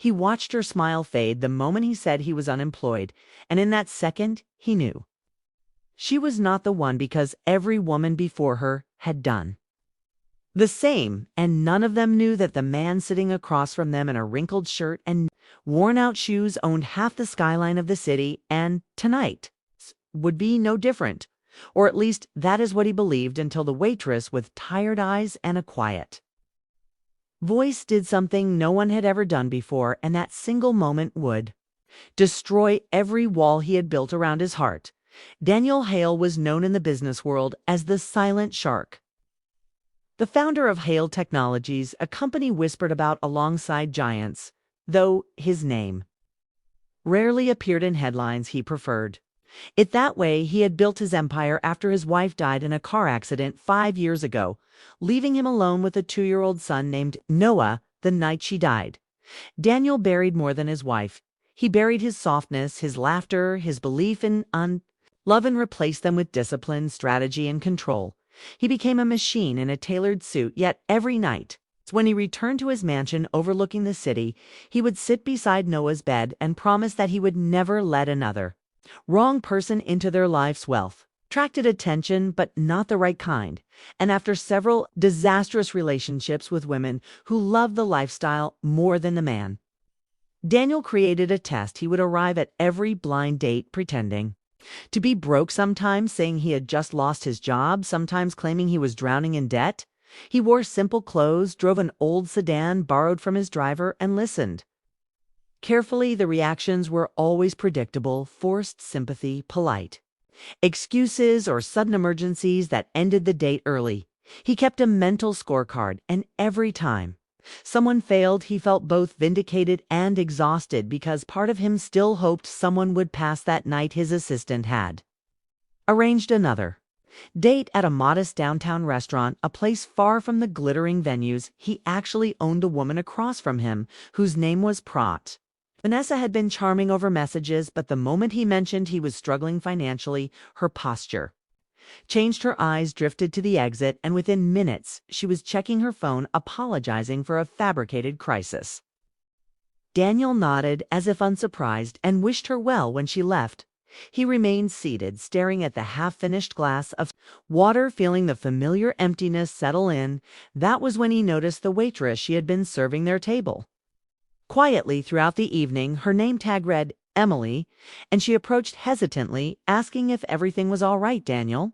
He watched her smile fade the moment he said he was unemployed, and in that second, he knew. She was not the one because every woman before her had done the same, and none of them knew that the man sitting across from them in a wrinkled shirt and worn-out shoes owned half the skyline of the city, and tonight would be no different. Or at least that is what he believed until the waitress with tired eyes and a quiet voice did something no one had ever done before, and that single moment would destroy every wall he had built around his heart. Daniel Hale was known in the business world as the Silent Shark. The founder of Hale Technologies, a company whispered about alongside giants, though his name rarely appeared in headlines he preferred it that way. He had built his empire after his wife died in a car accident 5 years ago, leaving him alone with a 2-year-old son named Noah the night she died. Daniel buried more than his wife. He buried his softness, his laughter, his belief in love, and replaced them with discipline, strategy, and control. He became a machine in a tailored suit, yet every night, when he returned to his mansion overlooking the city, he would sit beside Noah's bed and promise that he would never let another wrong person into their life's wealth. Attracted attention, but not the right kind. And after several disastrous relationships with women who loved the lifestyle more than the man, Daniel created a test. He would arrive at every blind date pretending to be broke, sometimes saying he had just lost his job, sometimes claiming he was drowning in debt. He wore simple clothes, drove an old sedan borrowed from his driver, and listened carefully. The reactions were always predictable: forced sympathy, polite excuses, or sudden emergencies that ended the date early. He kept a mental scorecard, and every time someone failed, he felt both vindicated and exhausted because part of him still hoped someone would pass. That night, his assistant had arranged another date at a modest downtown restaurant, a place far from the glittering venues. He actually owned a woman across from him whose name was Prat. Vanessa had been charming over messages, but the moment he mentioned he was struggling financially, her posture changed. Her eyes drifted to the exit, and within minutes, she was checking her phone, apologizing for a fabricated crisis. Daniel nodded as if unsurprised and wished her well when she left. He remained seated, staring at the half-finished glass of water, feeling the familiar emptiness settle in. That was when he noticed the waitress she had been serving their table quietly throughout the evening. Her name tag read Emily, and she approached hesitantly, asking if everything was all right. Daniel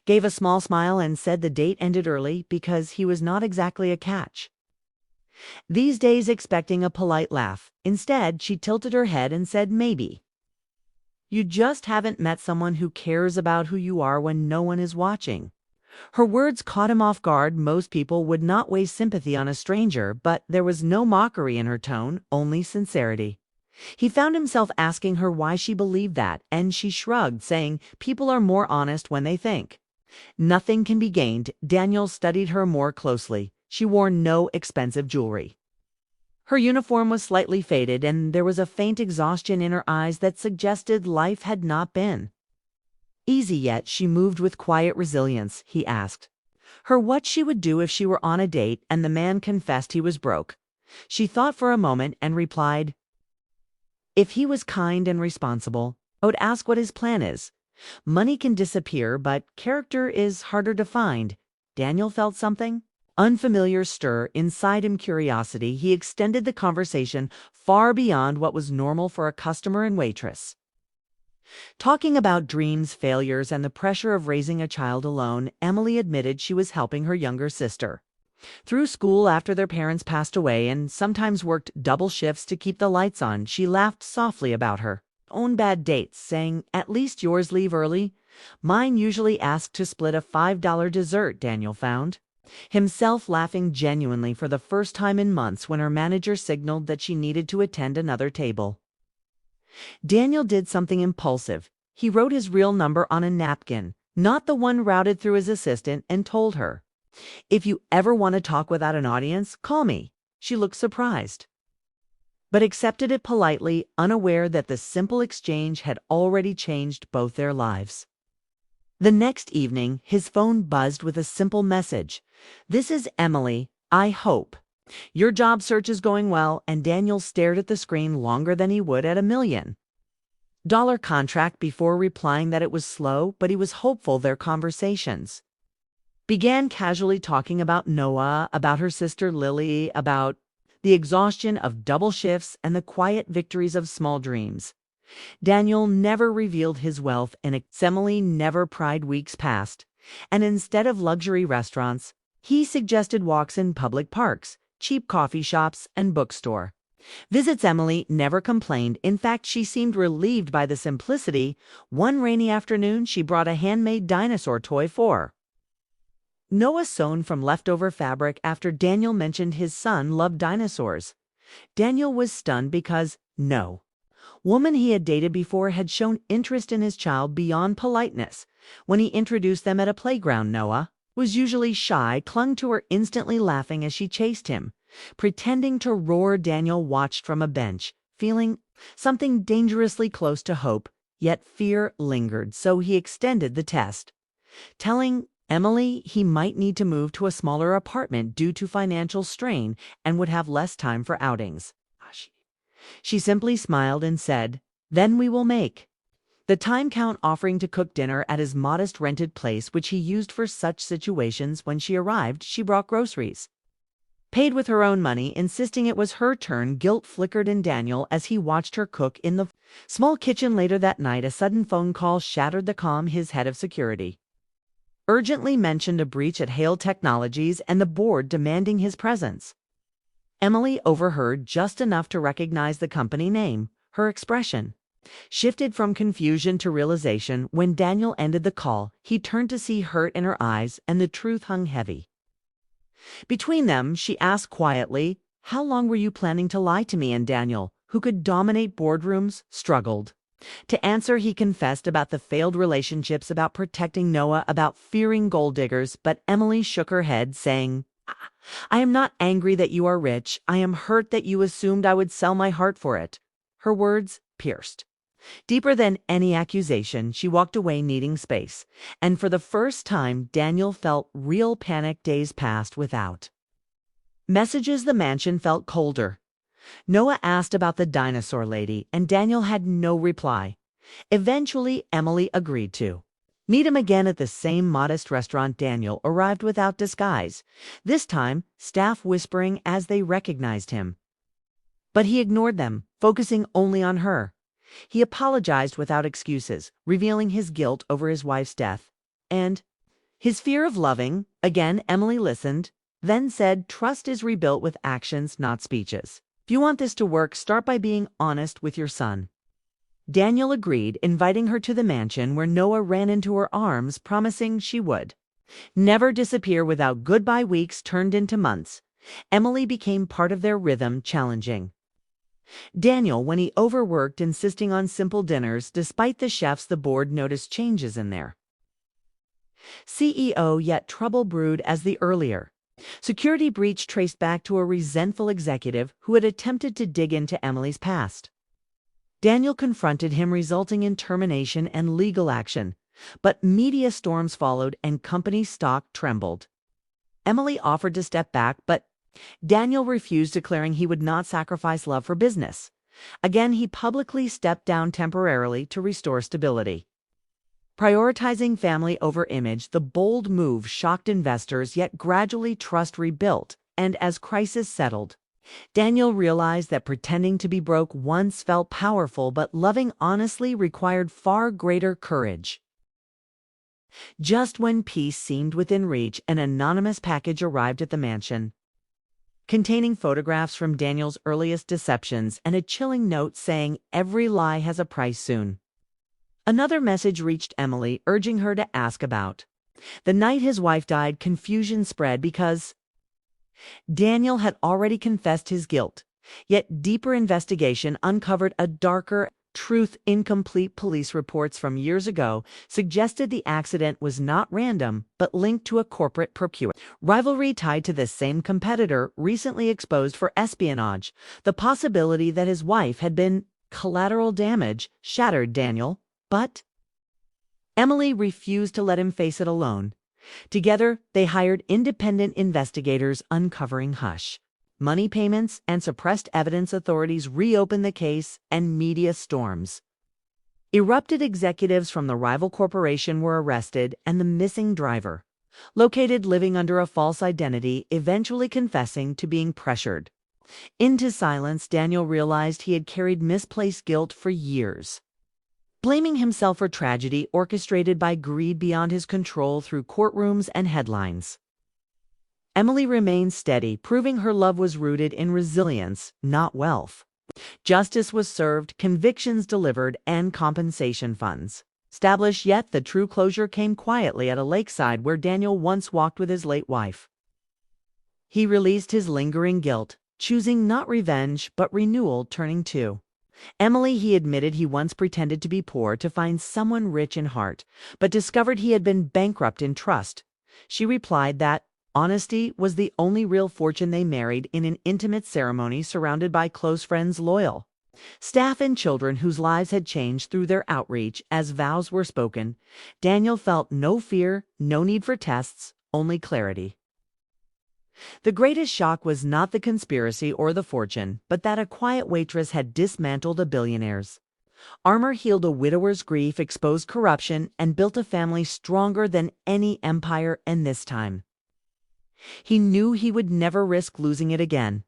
gave a small smile and said the date ended early because he was not exactly a catch these days, expecting a polite laugh. Instead, she tilted her head and said, "Maybe you just haven't met someone who cares about who you are when no one is watching." Her words caught him off guard. Most people would not waste sympathy on a stranger, but there was no mockery in her tone, only sincerity. He found himself asking her why she believed that, and she shrugged, saying, "People are more honest when they think nothing can be gained." Daniel studied her more closely. She wore no expensive jewelry. Her uniform was slightly faded, and there was a faint exhaustion in her eyes that suggested life had not been easy yet. She moved with quiet resilience. He asked her what she would do if she were on a date and the man confessed he was broke. She thought for a moment and replied, "If he was kind and responsible, I would ask what his plan is. Money can disappear, but character is harder to find." Daniel felt something unfamiliar stir inside him. Curiosity. He extended the conversation far beyond what was normal for a customer and waitress, talking about dreams, failures, and the pressure of raising a child alone. Emily admitted she was helping her younger sister through school after their parents passed away, and sometimes worked double shifts to keep the lights on. She laughed softly about her own bad dates, saying, "At least yours leave early. Mine usually ask to split a $5 dessert." Daniel found himself laughing genuinely for the first time in months when her manager signaled that she needed to attend another table. Daniel did something impulsive. He wrote his real number on a napkin, not the one routed through his assistant, and told her, "If you ever want to talk without an audience, call me." She looked surprised, but accepted it politely, unaware that the simple exchange had already changed both their lives. The next evening, his phone buzzed with a simple message. "This is Emily. I hope Your job search is going well, and Daniel stared at the screen longer than he would at $1 million contract before replying that it was slow, but he was hopeful their conversations began casually talking about Noah, about her sister Lily, about the exhaustion of double shifts and the quiet victories of small dreams. Daniel never revealed his wealth, and Emily never pried weeks past, and instead of luxury restaurants, he suggested walks in public parks, cheap coffee shops, and bookstore. Visits Emily never complained. In fact, she seemed relieved by the simplicity. One rainy afternoon, she brought a handmade dinosaur toy for Noah, sewn from leftover fabric after Daniel mentioned his son loved dinosaurs. Daniel was stunned because no woman he had dated before had shown interest in his child beyond politeness. When he introduced them at a playground, Noah was usually shy, clung to her, instantly laughing as she chased him. Pretending to roar, Daniel watched from a bench, feeling something dangerously close to hope, yet fear lingered, so he extended the test, telling Emily he might need to move to a smaller apartment due to financial strain and would have less time for outings. She simply smiled and said, "Then we will make the time count," offering to cook dinner at his modest rented place, which he used for such situations. When she arrived, she brought groceries, paid with her own money, insisting it was her turn. Guilt flickered in Daniel as he watched her cook in the small kitchen. Later that night, a sudden phone call shattered the calm. His head of security urgently mentioned a breach at Hale Technologies and the board demanding his presence. Emily overheard just enough to recognize the company name. Her expression shifted from confusion to realization. When Daniel ended the call, he turned to see hurt in her eyes, and the truth hung heavy between them. She asked quietly, "How long were you planning to lie to me?" And Daniel, who could dominate boardrooms, struggled to answer. He confessed about the failed relationships, about protecting Noah, about fearing gold diggers. But Emily shook her head, saying, "I am not angry that you are rich. I am hurt that you assumed I would sell my heart for it." Her words pierced deeper than any accusation. She walked away, needing space, and for the first time, Daniel felt real panic. Days passed without messages. The mansion felt colder. Noah asked about the dinosaur lady, and Daniel had no reply. Eventually, Emily agreed to meet him again at the same modest restaurant. Daniel arrived without disguise, this time staff whispering as they recognized him. But he ignored them, focusing only on her. He apologized without excuses, revealing his guilt over his wife's death and his fear of loving. Again, Emily listened, then said, "Trust is rebuilt with actions, not speeches. If you want this to work, start by being honest with your son." Daniel agreed, inviting her to the mansion, where Noah ran into her arms, promising she would never disappear. Without goodbye, weeks turned into months. Emily became part of their rhythm, challenging Daniel when he overworked, insisting on simple dinners. Despite the chefs, the board noticed changes in their CEO, yet trouble brewed as the earlier security breach traced back to a resentful executive who had attempted to dig into Emily's past. Daniel confronted him, resulting in termination and legal action, but media storms followed and company stock trembled. Emily offered to step back, but Daniel refused, declaring he would not sacrifice love for business. Again, he publicly stepped down temporarily to restore stability. Prioritizing family over image, the bold move shocked investors, yet gradually trust rebuilt, and as crisis settled, Daniel realized that pretending to be broke once felt powerful, but loving honestly required far greater courage. Just when peace seemed within reach, an anonymous package arrived at the mansion, containing photographs from Daniel's earliest deceptions and a chilling note saying, "Every lie has a price soon." Another message reached Emily, urging her to ask about the night his wife died. Confusion spread because Daniel had already confessed his guilt, yet deeper investigation uncovered a darker truth. Incomplete police reports from years ago suggested the accident was not random, but linked to a corporate procurement rivalry tied to this same competitor, recently exposed for espionage. The possibility that his wife had been collateral damage shattered Daniel, but Emily refused to let him face it alone. Together, they hired independent investigators, uncovering hush money payments, and suppressed evidence. Authorities reopened the case, and media storms erupted. Executives from the rival corporation were arrested, and the missing driver, located living under a false identity, eventually confessing to being pressured into silence. Daniel realized he had carried misplaced guilt for years, blaming himself for tragedy orchestrated by greed beyond his control. Through courtrooms and headlines, Emily remained steady, proving her love was rooted in resilience, not wealth. Justice was served, convictions delivered, and compensation funds established. Yet the true closure came quietly at a lakeside where Daniel once walked with his late wife. He released his lingering guilt, choosing not revenge but renewal. Turning to Emily, he admitted he once pretended to be poor to find someone rich in heart, but discovered he had been bankrupt in trust. She replied that honesty was the only real fortune. They married in an intimate ceremony surrounded by close friends, loyal staff, and children whose lives had changed through their outreach. As vows were spoken, Daniel felt no fear, no need for tests, only clarity. The greatest shock was not the conspiracy or the fortune, but that a quiet waitress had dismantled a billionaire's armor, healed a widower's grief, exposed corruption, and built a family stronger than any empire. And this time, he knew he would never risk losing it again.